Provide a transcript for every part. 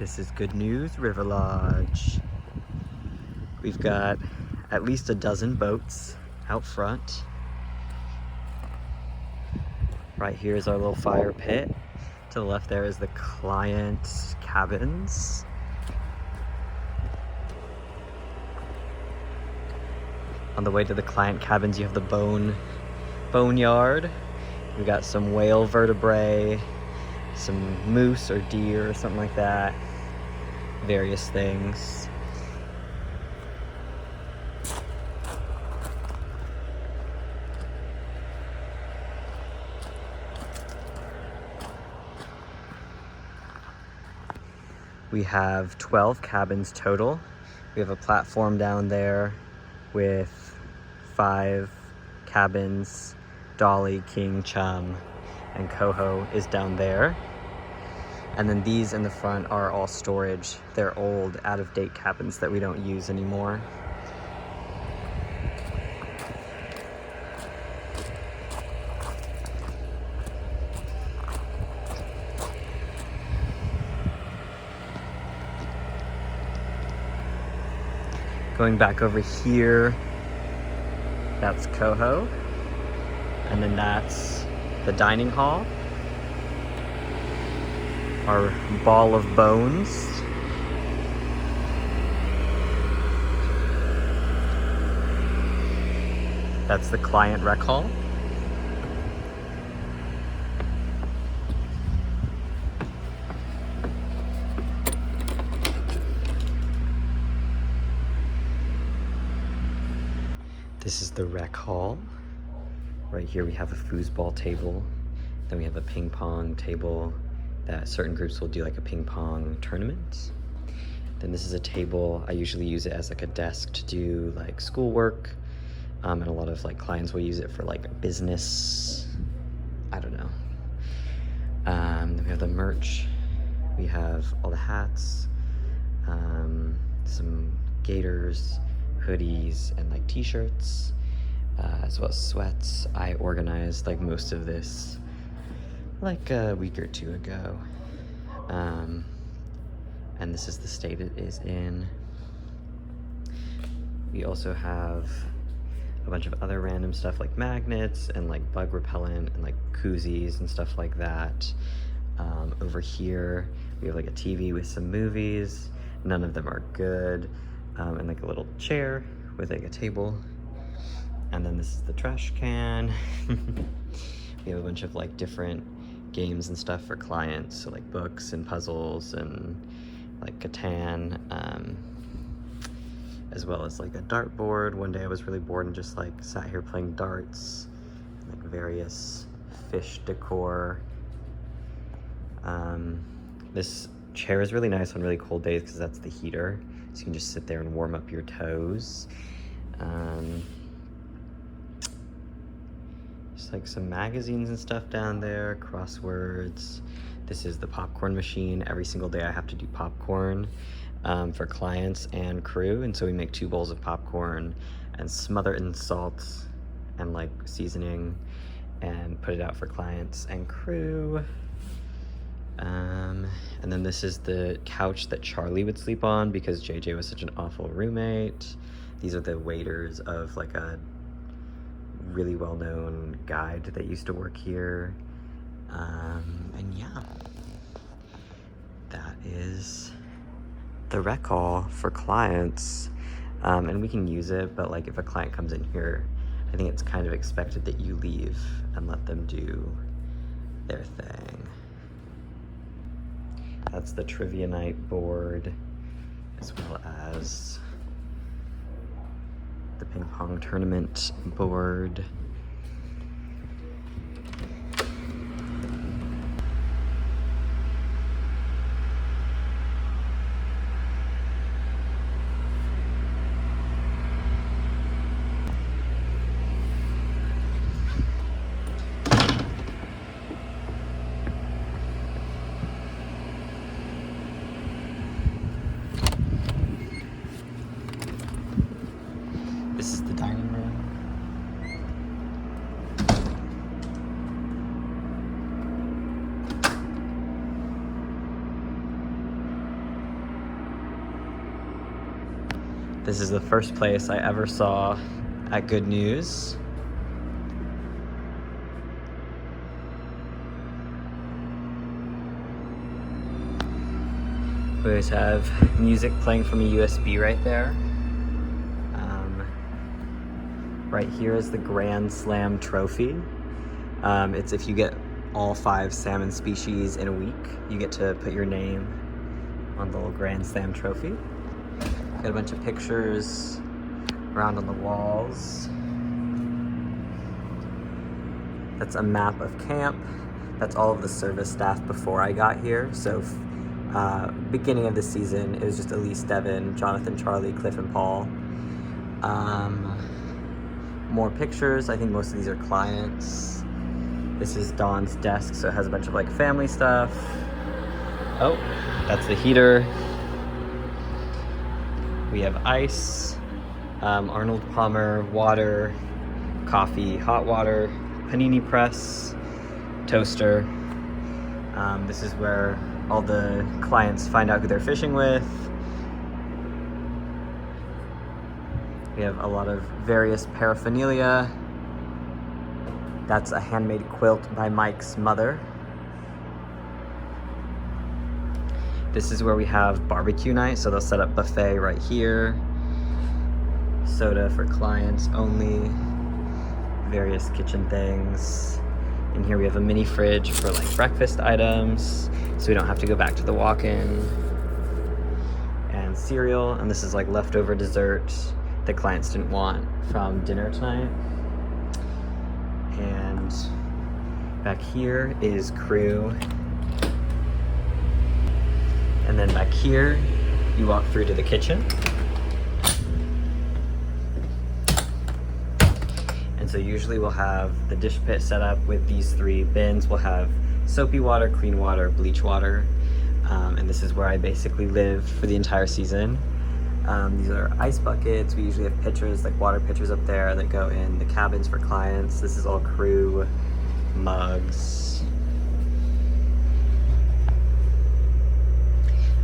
This is Goodnews River Lodge. We've got at least a dozen boats out front. Right here is our little fire pit. To the left there is the client cabins. On the way to the client cabins, you have the boneyard. We've got some whale vertebrae, some moose or deer or something like that. Various things. We have 12 cabins total. We have a platform down there with 5 cabins. Dolly, King, Chum, and Coho is down there. And then these in the front are all storage. They're old, out-of-date cabins that we don't use anymore. Going back over here, that's Coho. And then that's the dining hall. Our ball of bones. That's the client rec hall. This is the rec hall. Right here we have a foosball table. Then we have a ping pong table that certain groups will do like a ping pong tournament. Then this is a table. I usually use it as like a desk to do like schoolwork. And a lot of like clients will use it for like business. I don't know. Then we have the merch. We have all the hats, some gaiters, hoodies, and like t-shirts, as well as sweats. I organized like most of this like a week or two ago. And this is the state it is in. We also have a bunch of other random stuff like magnets and like bug repellent and like koozies and stuff like that. Over here, we have like a TV with some movies. None of them are good. And like a little chair with like a table. And then this is the trash can. We have a bunch of like different games and stuff for clients, so like books and puzzles and like Catan, as well as like a dartboard. One day I was really bored and just like sat here playing darts, like various fish decor. This chair is really nice on really cold days because that's the heater, so you can just sit there and warm up your toes. Just like some magazines and stuff down there, crosswords. This is the popcorn machine. Every single day I have to do popcorn for clients and crew, and so we make 2 bowls of popcorn and smother it in salt and like seasoning and put it out for clients and crew. And then this is the couch that Charlie would sleep on because JJ was such an awful roommate. These are the waiters of like a really well-known guide that used to work here. And yeah, that is the rec hall for clients. And we can use it, but like if a client comes in here, I think it's kind of expected that you leave and let them do their thing. That's the trivia night board, as well as the ping pong tournament board. This is the dining room. This is the first place I ever saw at Good News. We always have music playing from a USB right there. Right here is the Grand Slam trophy. It's if you get all 5 salmon species in a week, you get to put your name on the little Grand Slam trophy. Got a bunch of pictures around on the walls. That's a map of camp. That's all of the service staff before I got here. So beginning of the season, it was just Elise, Devin, Jonathan, Charlie, Cliff, and Paul. More pictures. I think most of these are clients. This is Dawn's desk, so it has a bunch of like family stuff. Oh, that's the heater. We have ice, Arnold Palmer, water, coffee, hot water, panini press, toaster. This is where all the clients find out who they're fishing with. We have a lot of various paraphernalia. That's a handmade quilt by Mike's mother. This is where we have barbecue night, so they'll set up buffet right here. Soda for clients only. Various kitchen things. In here we have a mini fridge for like breakfast items, so we don't have to go back to the walk-in. And cereal, and this is like leftover dessert that clients didn't want from dinner tonight. And back here is crew. And then back here, you walk through to the kitchen. And so usually we'll have the dish pit set up with these 3 bins. We'll have soapy water, clean water, bleach water. And this is where I basically live for the entire season. These are ice buckets. We usually have pitchers, like water pitchers up there that go in the cabins for clients. This is all crew, mugs.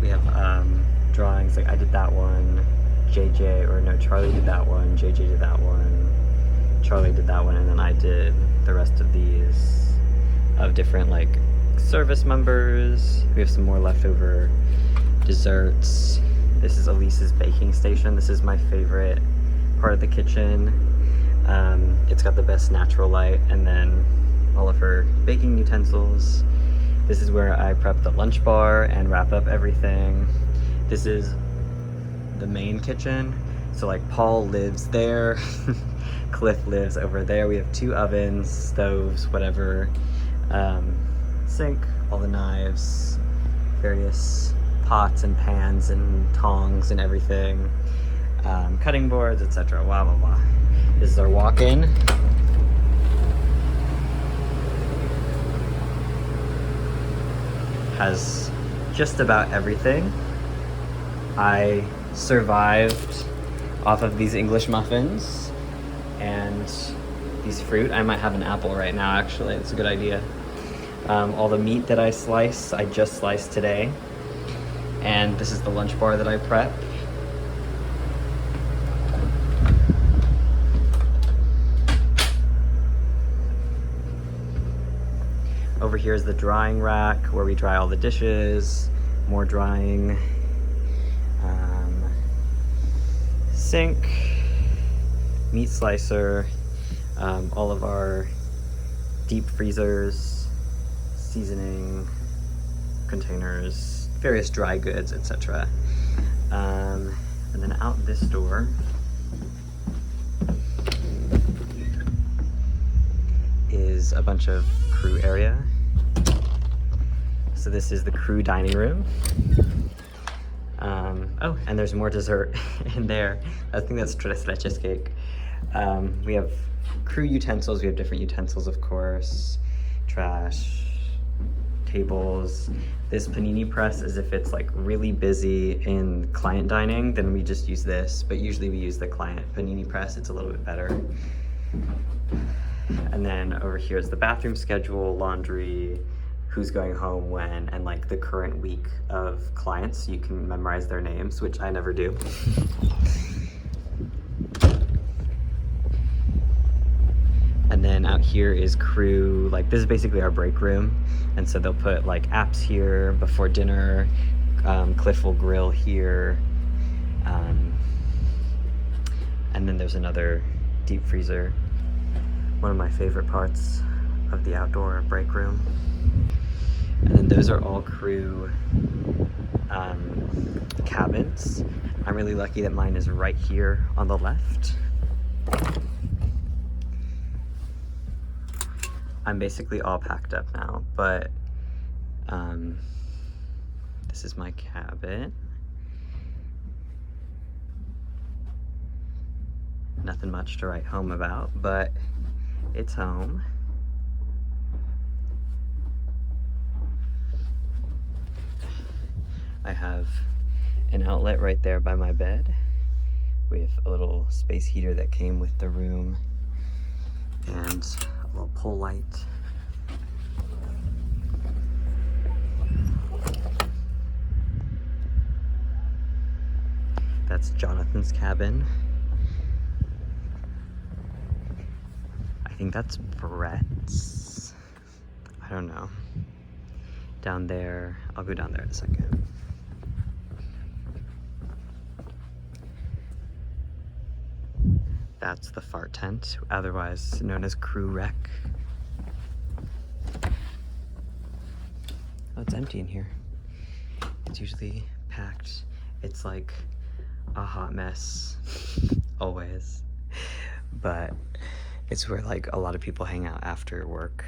We have drawings, like I did that one, Charlie did that one, JJ did that one, Charlie did that one, and then I did the rest of these of different like service members. We have some more leftover desserts. This is Elise's baking station. This is my favorite part of the kitchen. It's got the best natural light, and then all of her baking utensils. This is where I prep the lunch bar and wrap up everything. This is the main kitchen. So like Paul lives there, Cliff lives over there. We have 2 ovens, stoves, whatever. Sink, all the knives, various pots and pans and tongs and everything. Cutting boards, etc. Blah, blah, blah. This is our walk-in. Has just about everything. I survived off of these English muffins and these fruit. I might have an apple right now, actually. It's a good idea. All the meat that I slice, I just sliced today. And this is the lunch bar that I prep. Over here is the drying rack where we dry all the dishes, more drying. Sink, meat slicer, all of our deep freezers, seasoning containers, various dry goods, etc. And then out this door is a bunch of crew area. So this is the crew dining room. Oh, and there's more dessert in there. I think that's tres leches cake. We have crew utensils. We have different utensils, of course. Trash, tables. This panini press is if it's like really busy in client dining, then we just use this. But usually we use the client panini press. It's a little bit better. And then over here is the bathroom schedule, laundry, who's going home when, and like the current week of clients. You can memorize their names, which I never do. out here is crew, like this is basically our break room, and so they'll put like apps here before dinner. Cliff will grill here, and then there's another deep freezer. One of my favorite parts of the outdoor break room. And then those are all crew cabins. I'm really lucky that mine is right here on the left. I'm basically all packed up now, but this is my cabin. Nothing much to write home about, but it's home. I have an outlet right there by my bed with a little space heater that came with the room and a little pole light. That's Jonathan's cabin. I think that's Brett's. I don't know. Down there, I'll go down there in a second. That's the fart tent, otherwise known as crew wreck. Oh, it's empty in here. It's usually packed. It's like a hot mess, always. But it's where like a lot of people hang out after work.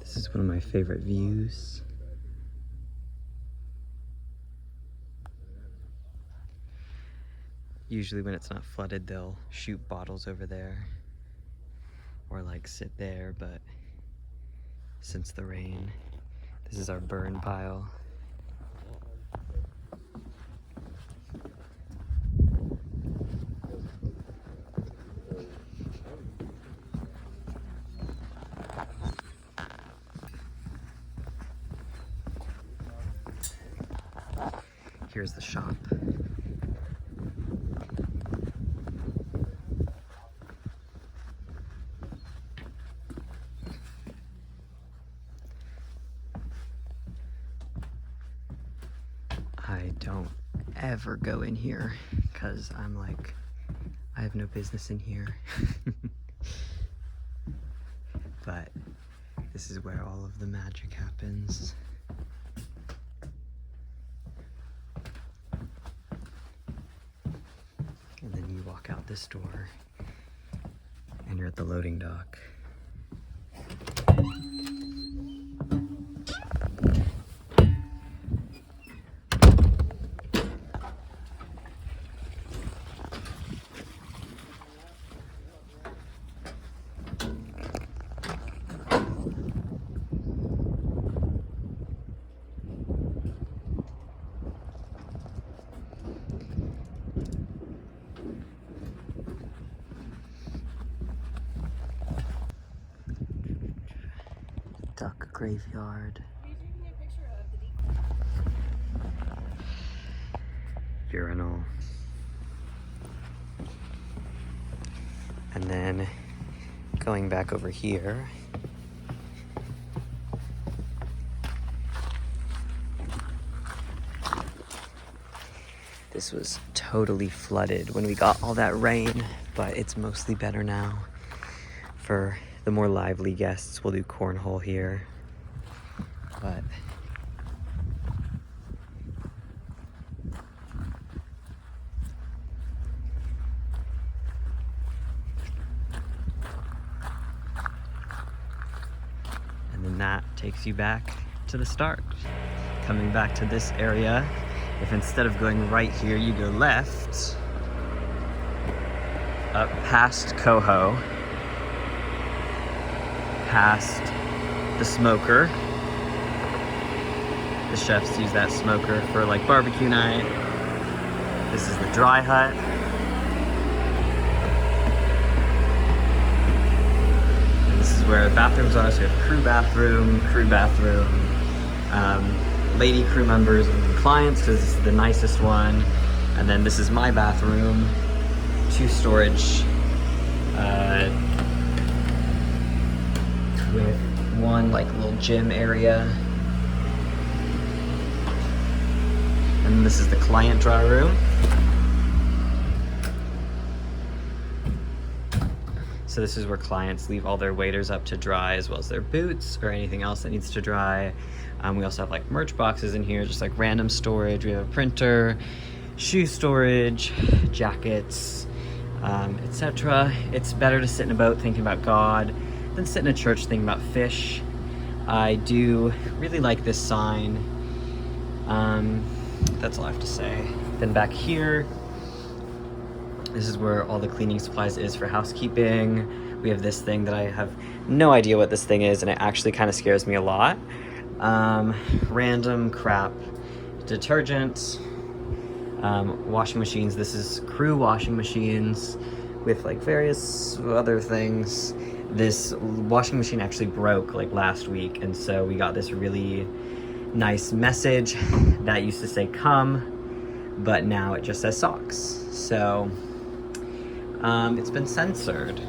This is one of my favorite views. Usually when it's not flooded, they'll shoot bottles over there or like sit there, but since the rain, this is our burn pile. Here's the shop. I don't ever go in here because I'm like, I have no business in here. But this is where all of the magic happens. And then you walk out this door and you're at the loading dock. Duck graveyard. Urinal. And then going back over here, this was totally flooded when we got all that rain, but it's mostly better now. For the more lively guests, we'll do cornhole here. But that takes you back to the start. Coming back to this area, if instead of going right here, you go left, up past Coho, past the smoker. The chefs use that smoker for like barbecue night. This is the dry hut. And this is where the bathrooms are. So we have crew bathroom, lady crew members and clients, because this is the nicest one. And then this is my bathroom, 2 storage with 1 like little gym area. And this is the client dry room. So this is where clients leave all their waders up to dry, as well as their boots or anything else that needs to dry. We also have like merch boxes in here, just like random storage. We have a printer, shoe storage, jackets, etc. It's better to sit in a boat thinking about God than sit in a church thinking about fish. I do really like this sign. That's all I have to say. Then back here, this is where all the cleaning supplies is for housekeeping. We have this thing that I have no idea what this thing is, and it actually kind of scares me a lot. Random crap. Detergent, washing machines. This is crew washing machines with like various other things. This washing machine actually broke like last week, and so we got this really nice message that used to say come, but now it just says socks. So it's been censored.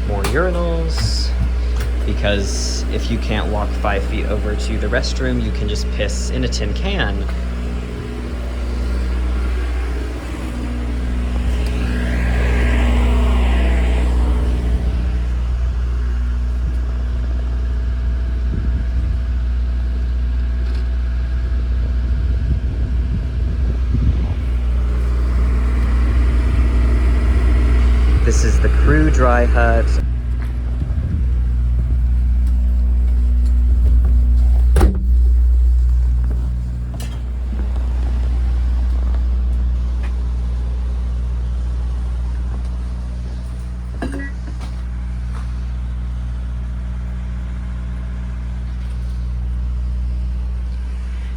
More urinals, because if you can't walk 5 feet over to the restroom, you can just piss in a tin can. This is the crew dry hut.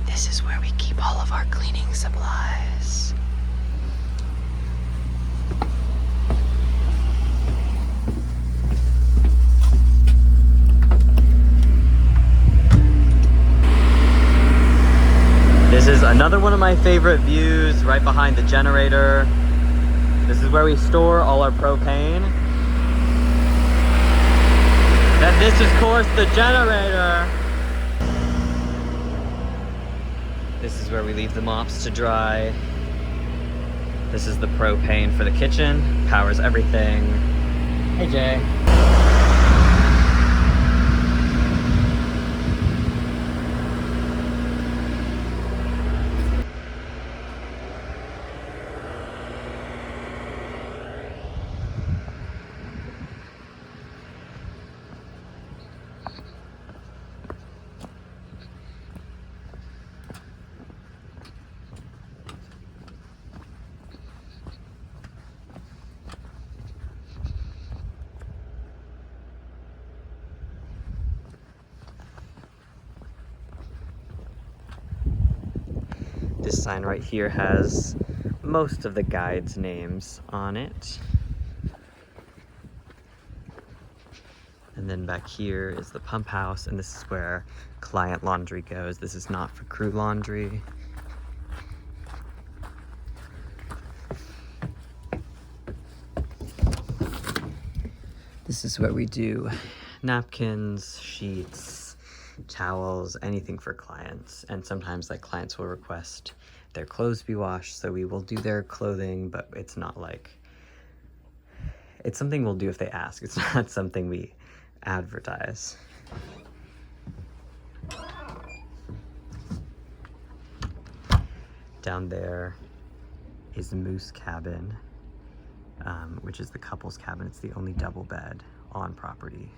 This is where we keep all of our cleaning supplies. This is another one of my favorite views, right behind the generator. This is where we store all our propane. Then this is, of course, the generator. This is where we leave the mops to dry. This is the propane for the kitchen. Powers everything. Hey, Jay. This sign right here has most of the guides' names on it. And then back here is the pump house, and this is where client laundry goes. This is not for crew laundry. This is where we do napkins, sheets, towels, anything for clients. And sometimes like clients will request their clothes be washed, so we will do their clothing, but it's not like, it's something we'll do if they ask. It's not something we advertise. Down there is the Moose Cabin, which is the couple's cabin. It's the only double bed on property.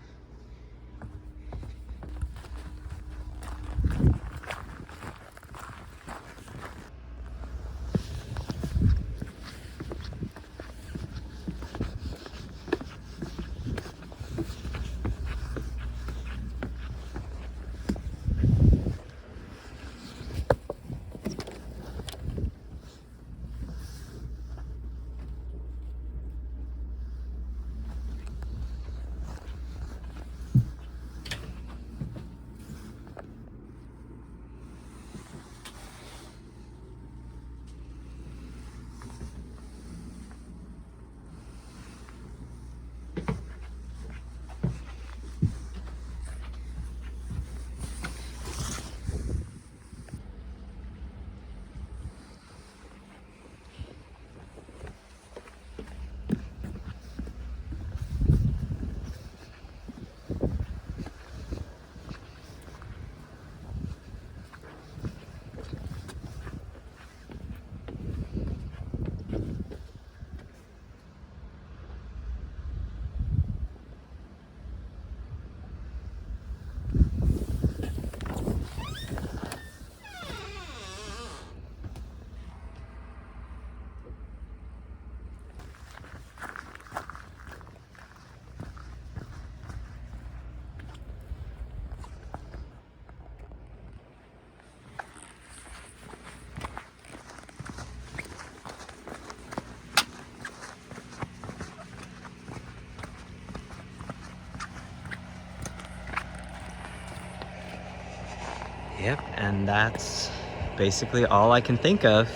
Yep, and that's basically all I can think of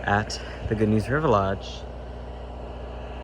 at the Goodnews River Lodge.